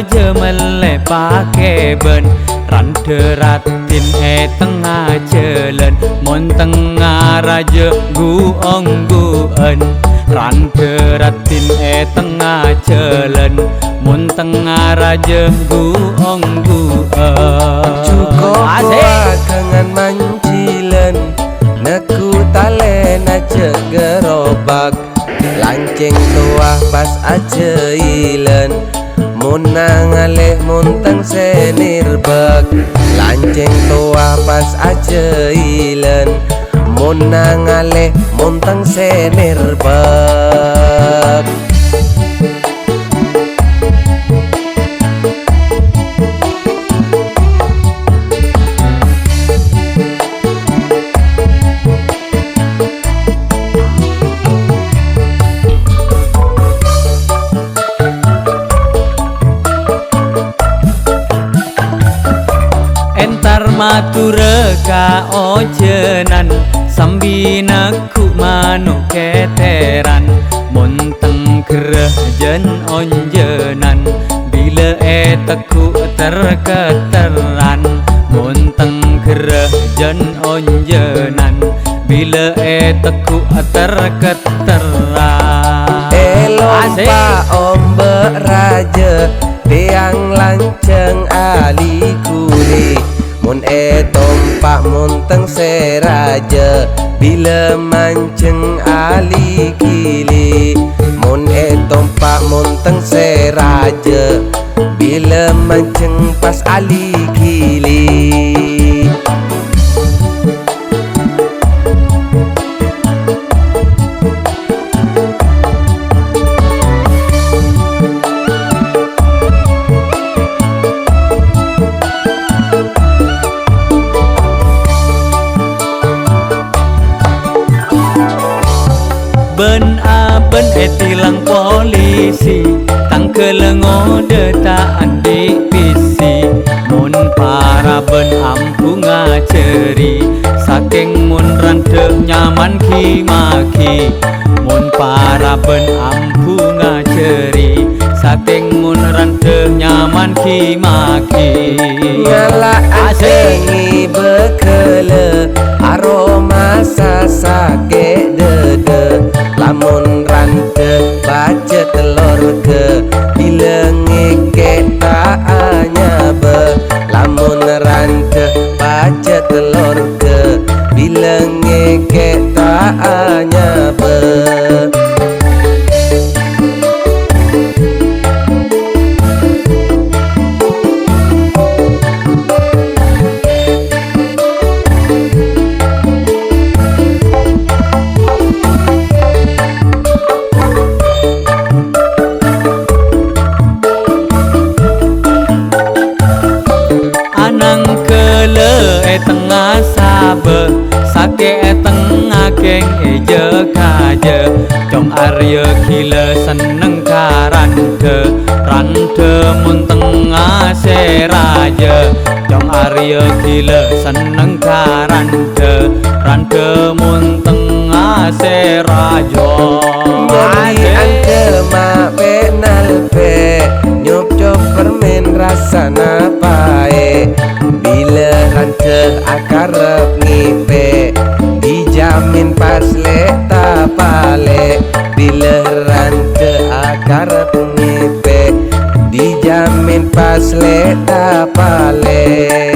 je melek pake ben rante ratin tengah jalan mon tengah raja guong guen rante ratin tengah jalan mon tengah raja guong guen cukup kangen mancilan neku talen aja gerobak lanceng tuah pas aja ilen munang alih munteng senirbak lanceng tuah pas aja ilen munang alih munteng senirbak matura ka ojenan sambina ku manuk keteran monteng gereh jen onjenan bila teku terketeran monteng gereh jen onjenan bila teku terketeran elompa ombe raja tiang lanceng ali kuli mun tompak munteng seraja bila manceng ali kili mun tompak munteng seraja bila manceng pas ali kili ben aben tilang polisi tangkel ngode taan di pisi mun para ben ampu ngaceri saking mun rante nyaman ki-maki mun para ben ampu ngaceri saking mun rante nyaman ki-maki nyala asengi bekele aroma sasake dede lamun rante baca telur ke bila ngeke tak anyabe lamun rante baca telur ke bila ngeke tak anyabe tengah sabe sake tengah geng eje kaje jong arya gila seneng karante rante mun tengah seraja jong arya gila seneng karante rante mun tengah seraja jadi angke mak penal pe nyup cop permen rasana pae bila rante akarep ngipe dijamin pas leta pale bila rante akarep ngipe dijamin pas leta pale